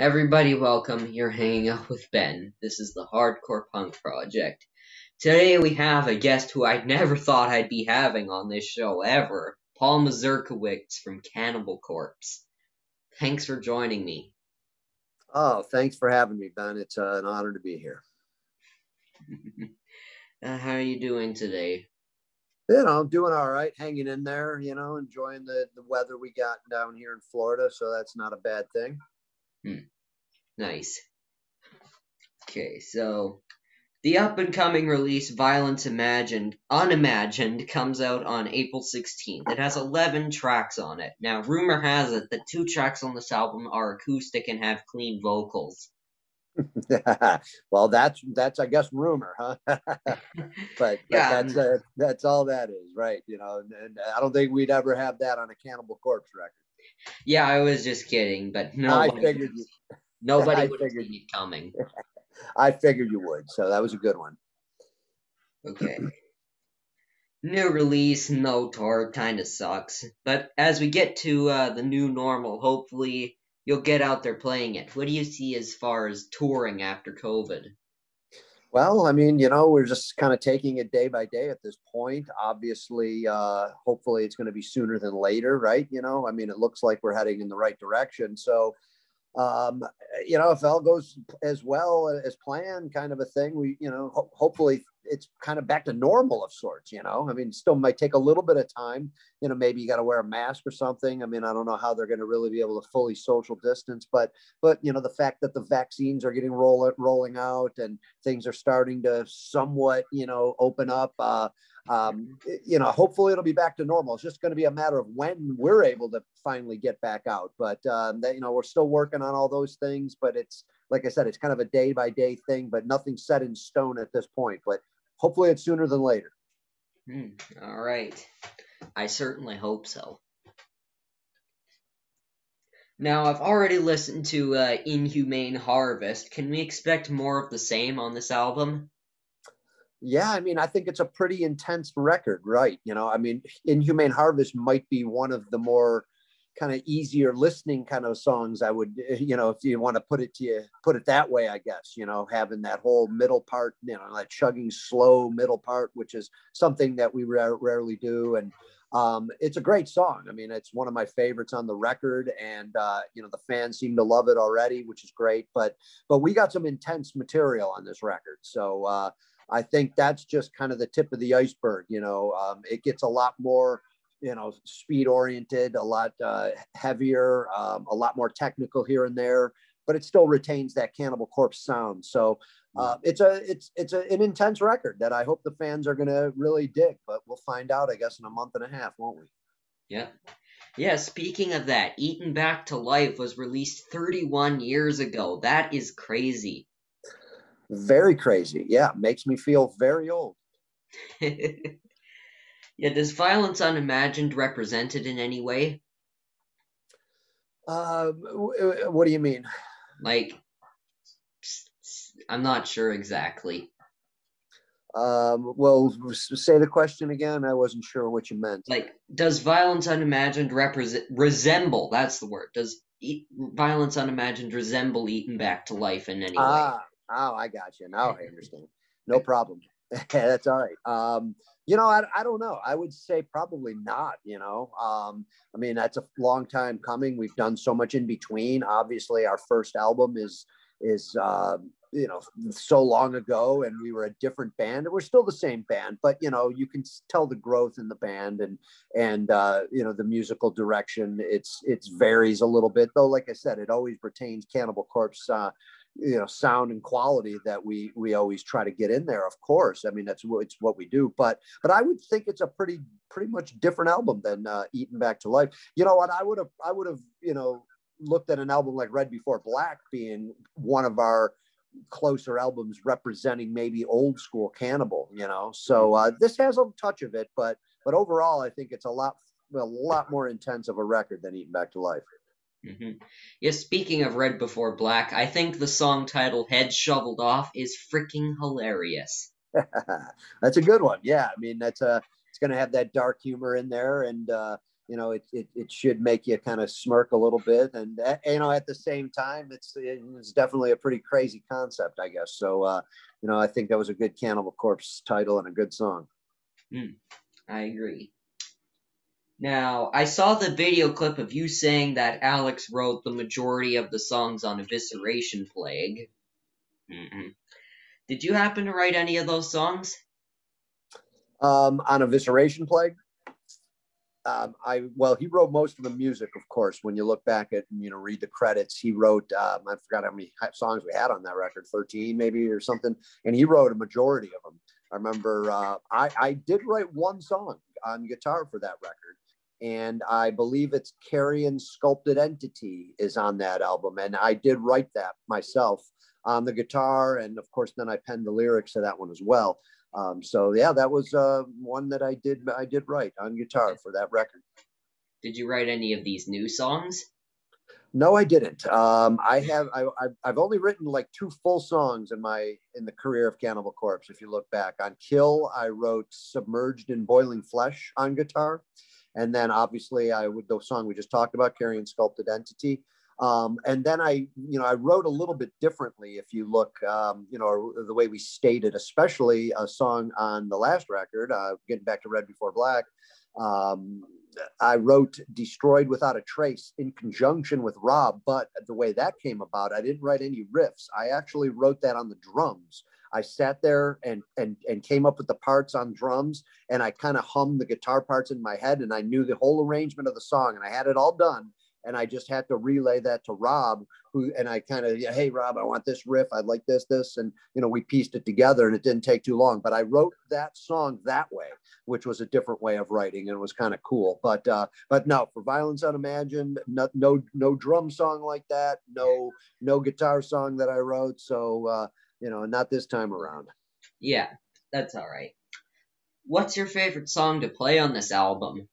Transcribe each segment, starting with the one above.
Everybody, welcome. You're hanging out with Ben. This is the Hardcore Punk Project. Today we have a guest who I never thought I'd be having on this show ever, Paul Mazurkiewicz from Cannibal Corpse. Thanks for joining me. Oh, thanks for having me, Ben. It's an honor to be here. How are you doing today? I'm doing all right, hanging in there, enjoying the weather we got down here in Florida. So that's not a bad thing. Hmm, nice. Okay, so the up-and-coming release Violence Unimagined comes out on April 16th. It has 11 tracks on it. Now, rumor has it that 2 tracks on this album are acoustic and have clean vocals. Well, that's I guess rumor, huh? but Yeah, that's all that is, right? And I don't think we'd ever have that on a Cannibal Corpse record. yeah, I was just kidding, but I nobody figured you. nobody I would have figured seen it coming. I figured you would. So that was a good one. Okay. New release, no tour, kinda sucks. But as we get to the new normal, hopefully you'll get out there playing it. What do you see as far as touring after COVID? Well, I mean, we're just kind of taking it day by day at this point. Obviously, hopefully it's going to be sooner than later, right? I mean, it looks like we're heading in the right direction. So, um, if all goes as well as planned, kind of a thing, hopefully it's kind of back to normal of sorts. I mean, still might take a little bit of time. Maybe you got to wear a mask or something. I mean, I don't know how they're going to really be able to fully social distance, but the fact that the vaccines are getting rolling out and things are starting to somewhat, open up. Hopefully it'll be back to normal. It's just going to be a matter of when we're able to finally get back out. But we're still working on all those things. But it's like I said, it's kind of a day by day thing, but nothing set in stone at this point. But hopefully it's sooner than later. All right. I certainly hope so. Now, I've already listened to Inhumane Harvest. Can we expect more of the same on this album? Yeah, I mean, I think it's a pretty intense record, right? I mean, Inhumane Harvest might be one of the more kind of easier listening kind of songs. I would, if you want to put it that way, I guess, having that whole middle part, that chugging slow middle part, which is something that we rarely do. And it's a great song. I mean, it's one of my favorites on the record, and the fans seem to love it already, which is great. But we got some intense material on this record, so I think that's just kind of the tip of the iceberg. It gets a lot more, speed oriented, a lot heavier, a lot more technical here and there, but it still retains that Cannibal Corpse sound. So it's an intense record that I hope the fans are going to really dig. But we'll find out, I guess, in a month and a half, won't we? Yeah. Yeah, speaking of that, Eaten Back to Life was released 31 years ago. That is crazy. Very crazy. Yeah, makes me feel very old. Yeah, does Violence Unimagined represent it in any way? What do you mean? Like, I'm not sure exactly. Well, say the question again. I wasn't sure what you meant. Like, does Violence Unimagined resemble, that's the word, Violence Unimagined resemble Eaten Back to Life in any way? Oh, I got you. Now I understand. No problem. That's all right. I don't know. I would say probably not, I mean, that's a long time coming. We've done so much in between. Obviously, our first album is so long ago, and we were a different band, and we're still the same band, but you can tell the growth in the band, and the musical direction. It's varies a little bit, though. Like I said, it always retains Cannibal Corpse sound and quality that we always try to get in there. Of course, I mean, it's what we do, but I would think it's a pretty much different album than Eaten Back to Life. You know what, I would have looked at an album like Red Before Black being one of our closer albums representing maybe old school Cannibal. So this has a touch of it, but overall I think it's a lot more intense of a record than Eaten Back to Life. Hmm. Yeah, speaking of Red Before Black, I think the song title Head Shoveled Off is freaking hilarious. That's a good one. Yeah, I mean, it's going to have that dark humor in there, and it should make you kind of smirk a little bit. And, at the same time, it's definitely a pretty crazy concept, I guess. So, I think that was a good Cannibal Corpse title and a good song. I agree. Now, I saw the video clip of you saying that Alex wrote the majority of the songs on Evisceration Plague. Did you happen to write any of those songs? On Evisceration Plague? He wrote most of the music, of course. When you look back at and read the credits, he wrote. I forgot how many songs we had on that record, 13 maybe or something, and he wrote a majority of them. I remember I did write one song on guitar for that record, and I believe it's Carrey and Sculpted Entity is on that album, and I did write that myself on the guitar, and of course then I penned the lyrics to that one as well. That was one that I did write on guitar for that record. Did you write any of these new songs? No, I didn't. I've only written like 2 full songs in the career of Cannibal Corpse. If you look back on Kill, I wrote Submerged in Boiling Flesh on guitar. And then obviously the song we just talked about, Carrey and Sculpted Entity. And then I wrote a little bit differently. If you look, the way we stated, especially a song on the last record, getting back to Red Before Black, I wrote Destroyed Without a Trace in conjunction with Rob, but the way that came about, I didn't write any riffs. I actually wrote that on the drums. I sat there and came up with the parts on drums, and I kind of hummed the guitar parts in my head, and I knew the whole arrangement of the song, and I had it all done. And I just had to relay that to Rob, and I kind of, hey, Rob, I want this riff. I'd like this. And, we pieced it together, and it didn't take too long. But I wrote that song that way, which was a different way of writing, and it was kind of cool. But no, for Violence Unimagined, no drum song like that, no guitar song that I wrote. So, not this time around. Yeah, that's all right. What's your favorite song to play on this album?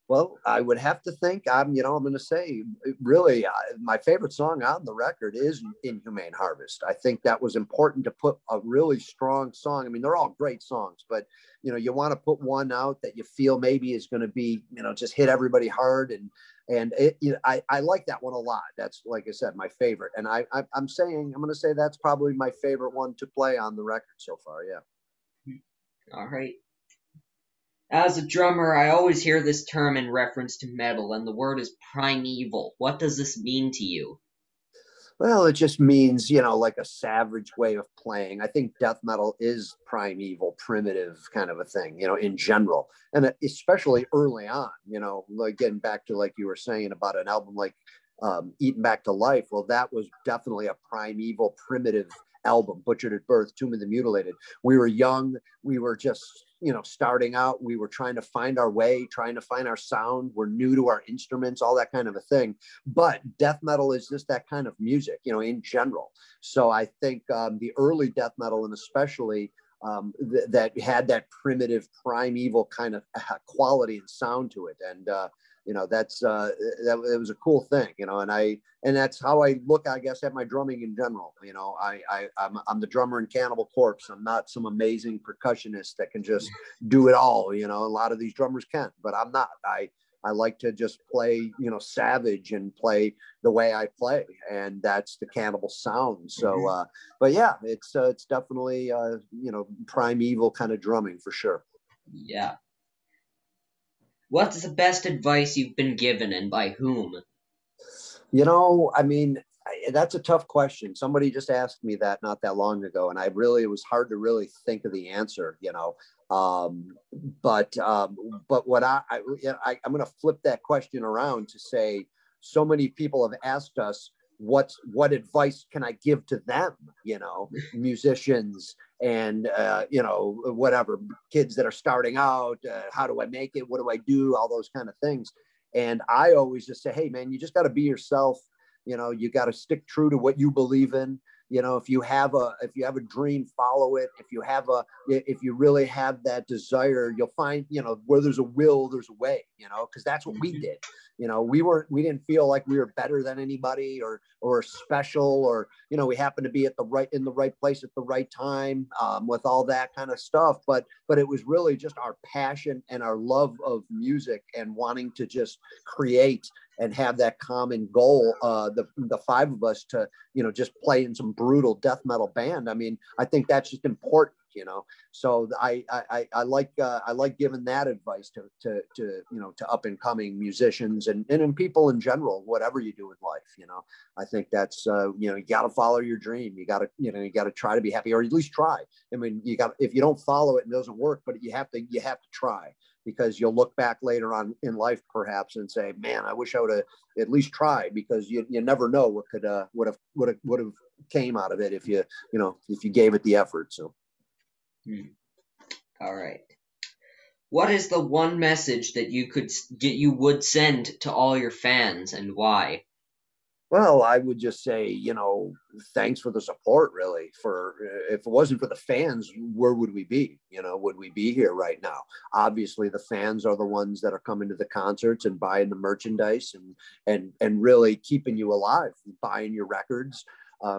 Well, I would have to think, I'm going to say, really, my favorite song on the record is Inhumane Harvest. I think that was important to put a really strong song. I mean, they're all great songs, but, you want to put one out that you feel maybe is going to be, just hit everybody hard. And I like that one a lot. That's, like I said, my favorite. And I'm going to say that's probably my favorite one to play on the record so far. Yeah. All right. As a drummer, I always hear this term in reference to metal, and the word is primeval. What does this mean to you? Well, it just means, like a savage way of playing. I think death metal is primeval, primitive kind of a thing, in general. And especially early on, like getting back to, like you were saying about an album like Eaten Back to Life. Well, that was definitely a primeval, primitive album, Butchered at Birth, Tomb of the Mutilated. We were young. We were just, starting out. We were trying to find our way, trying to find our sound. We're new to our instruments, all that kind of a thing. But death metal is just that kind of music, in general. So I think the early death metal, and especially that had that primitive, primeval kind of quality and sound to it. And, that's it was a cool thing, and that's how I look, I guess, at my drumming in general. I'm the drummer in Cannibal Corpse. I'm not some amazing percussionist that can just do it all. A lot of these drummers can, but I'm not. I like to just play, savage and play the way I play, and that's the Cannibal sound. So, but yeah, it's definitely primeval kind of drumming for sure. Yeah. What's the best advice you've been given, and by whom? I mean, that's a tough question. Somebody just asked me that not that long ago, and it was hard to really think of the answer, but what I'm going to flip that question around to say, so many people have asked us, what advice can I give to them, musicians and, whatever, kids that are starting out, how do I make it? What do I do? All those kind of things. And I always just say, hey, man, you just got to be yourself. You got to stick true to what you believe in. If you have a dream, follow it. If you really have that desire, you'll find, where there's a will, there's a way, because that's what we did. we didn't feel like we were better than anybody or special, or, we happened to be in the right place at the right time, with all that kind of stuff. But it was really just our passion and our love of music and wanting to just create and have that common goal, the five of us to, just play in some brutal death metal band. I mean, I think that's just important, so I like giving that advice to up and coming musicians and people in general, whatever you do in life. I think that's, you got to follow your dream. You got to try to be happy, or at least try. I mean, if you don't follow it, it doesn't work, but you have to try, because you'll look back later on in life perhaps and say, man, I wish I would have at least tried, because you never know what could would have came out of it if you gave it the effort. So. All right. What is the one message that you would send to all your fans, and why? Well, I would just say, thanks for the support, really. If it wasn't for the fans, where would we be? Would we be here right now? Obviously, the fans are the ones that are coming to the concerts and buying the merchandise and really keeping you alive, buying your records,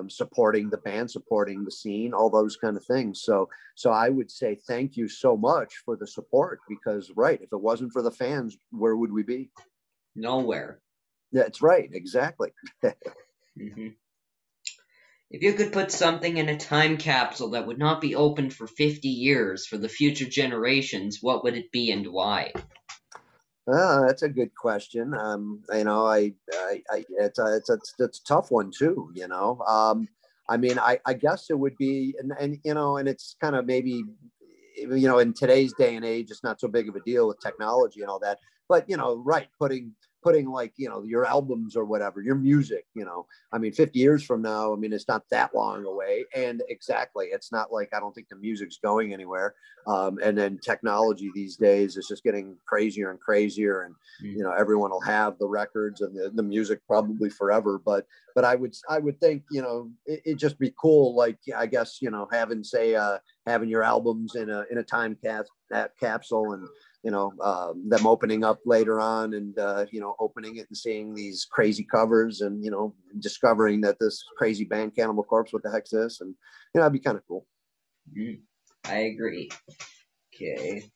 supporting the band, supporting the scene, all those kind of things. So I would say thank you so much for the support, because, right, if it wasn't for the fans, where would we be? Nowhere. That's right. Exactly. Mm-hmm. If you could put something in a time capsule that would not be opened for 50 years for the future generations, what would it be and why? That's a good question. It's a tough one too. I mean, I guess it would be, and it's kind of maybe, in today's day and age, it's not so big of a deal with technology and all that. But right, putting like, your albums or whatever, your music, I mean, 50 years from now, I mean, it's not that long away. And exactly, it's not like, I don't think the music's going anywhere. And then technology these days is just getting crazier and crazier. And, everyone will have the records and the music probably forever. But I would think, it'd just be cool. Like, I guess, having your albums in a time capsule, and, them opening up later on, and, opening it and seeing these crazy covers, and, discovering that this crazy band, Cannibal Corpse, what the heck's this? And, that'd be kind of cool. I agree. Okay.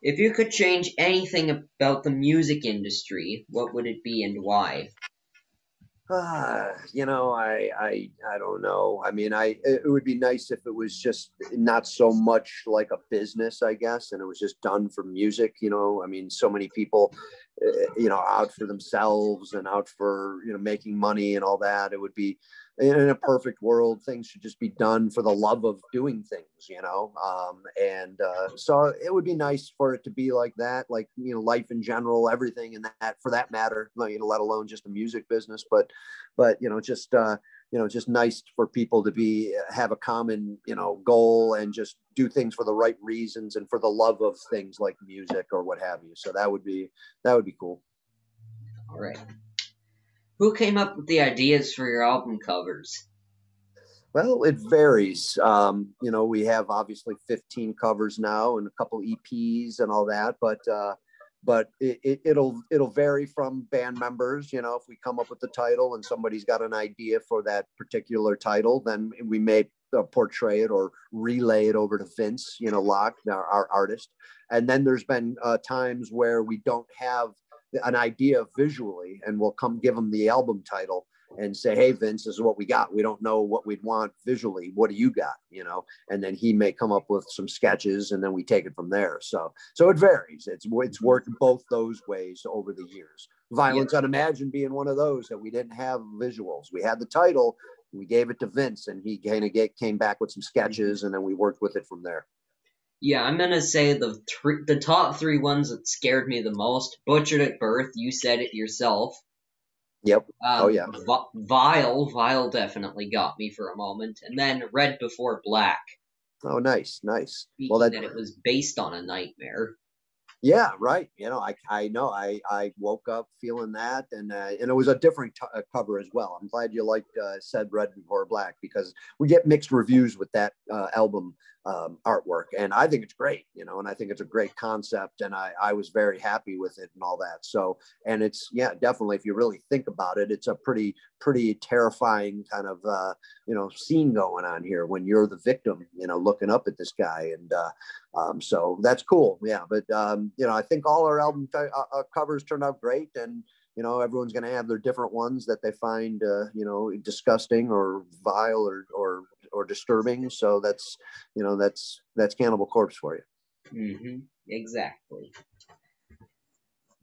If you could change anything about the music industry, what would it be and why? I don't know. I mean, it would be nice if it was just not so much like a business, I guess, and it was just done for music. I mean, so many people, out for themselves and out for, making money and all that. It would be, in a perfect world, things should just be done for the love of doing things, so it would be nice for it to be like that, like, life in general, everything in that, for that matter, let alone just the music business. But just nice for people to have a common, goal, and just do things for the right reasons and for the love of things like music or what have you. So that would be cool. All right. Who came up with the ideas for your album covers? Well, it varies. We have obviously 15 covers now and a couple EPs and all that, but it'll vary from band members. If we come up with the title and somebody's got an idea for that particular title, then we may portray it or relay it over to Vince, Locke, our artist. And then there's been times where we don't have an idea visually, and we'll come give them the album title and say, hey, Vince, this is what we got. We don't know what we'd want visually. What do you got? And then he may come up with some sketches, and then we take it from there. So it varies. It's worked both those ways over the years. Violence Unimagined being one of those that we didn't have visuals. We had the title, we gave it to Vince, and he kind of came back with some sketches, and then we worked with it from there. Yeah, I'm gonna say the top three ones that scared me the most. Butchered at Birth, you said it yourself. Yep. Oh yeah. Vile definitely got me for a moment, and then Red Before Black. Oh, nice. Speaking that it was based on a nightmare. Yeah, right. You know, I know I woke up feeling that, and it was a different cover as well. I'm glad you liked Said Red Before Black, because we get mixed reviews with that album artwork, and I think it's great. You know, and I think it's a great concept, and I was very happy with it and all that. So, and it's, yeah, definitely, if you really think about it, it's a pretty terrifying kind of scene going on here when you're the victim, looking up at this guy. And so that's cool. Yeah. But, I think all our album covers turned out great. And, everyone's going to have their different ones that they find, disgusting or vile or disturbing. So that's Cannibal Corpse for you. Mm-hmm. Exactly.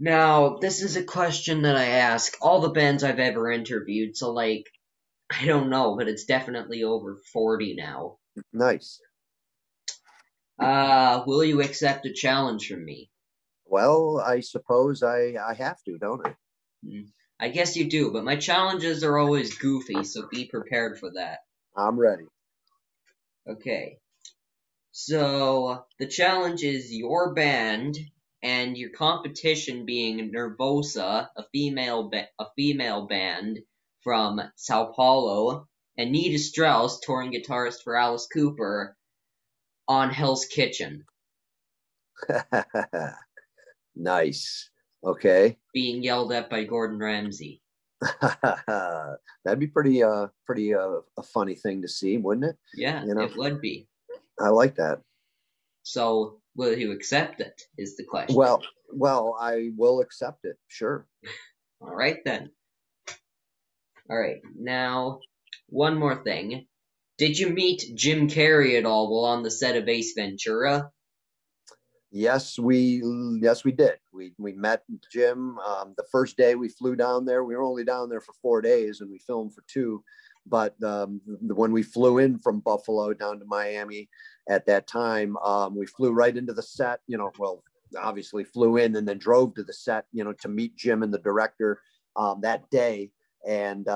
Now, this is a question that I ask all the bands I've ever interviewed. So, like, I don't know, but it's definitely over 40 now. Nice. Will you accept a challenge from me? Well, I suppose I have to, don't I? I guess you do, but my challenges are always goofy, so be prepared for that. I'm ready. Okay. So, the challenge is your band and your competition being Nervosa, a female band from Sao Paulo, and Nita Strauss, touring guitarist for Alice Cooper, on Hell's Kitchen. Nice. Okay. Being yelled at by Gordon Ramsay. That'd be pretty a funny thing to see, wouldn't it? Yeah, it would be. I like that. So, will you accept it, is the question. Well, I will accept it. Sure. All right, then. All right, now, one more thing. Did you meet Jim Carrey at all while on the set of Ace Ventura? Yes, we did. We met Jim the first day we flew down there. We were only down there for 4 days, and we filmed for 2. But when we flew in from Buffalo down to Miami at that time, we flew right into the set. Obviously flew in and then drove to the set, to meet Jim and the director that day. And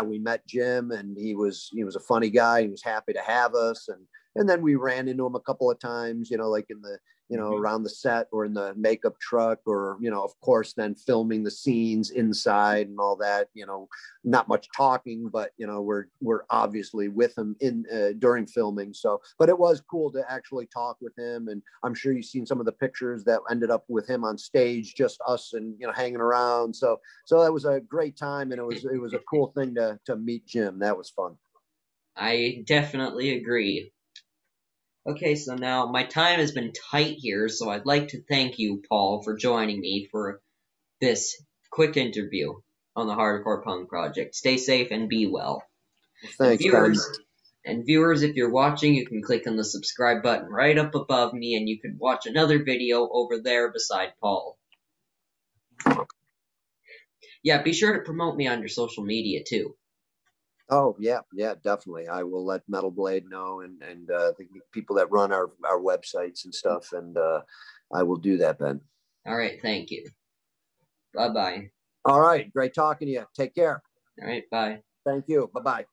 we met Jim, and he was a funny guy. He was happy to have us, and then we ran into him a couple of times, like in the around the set or in the makeup truck, or of course then filming the scenes inside and all that. Not much talking, but we're obviously with him in during filming. So, but it was cool to actually talk with him, and I'm sure you've seen some of the pictures that ended up with him on stage, just us and hanging around. So that was a great time, and it was a cool thing to meet Jim. That was fun. I definitely agree. Okay, so now my time has been tight here, so I'd like to thank you, Paul, for joining me for this quick interview on the Hardcore Punk Project. Stay safe and be well. Thanks, and viewers, if you're watching, you can click on the subscribe button right up above me, and you can watch another video over there beside Paul. Yeah, be sure to promote me on your social media, too. Oh, yeah, definitely. I will let Metal Blade know, and the people that run our websites and stuff, and I will do that, Ben. All right, thank you. Bye-bye. All right, great talking to you. Take care. All right, bye. Thank you. Bye-bye.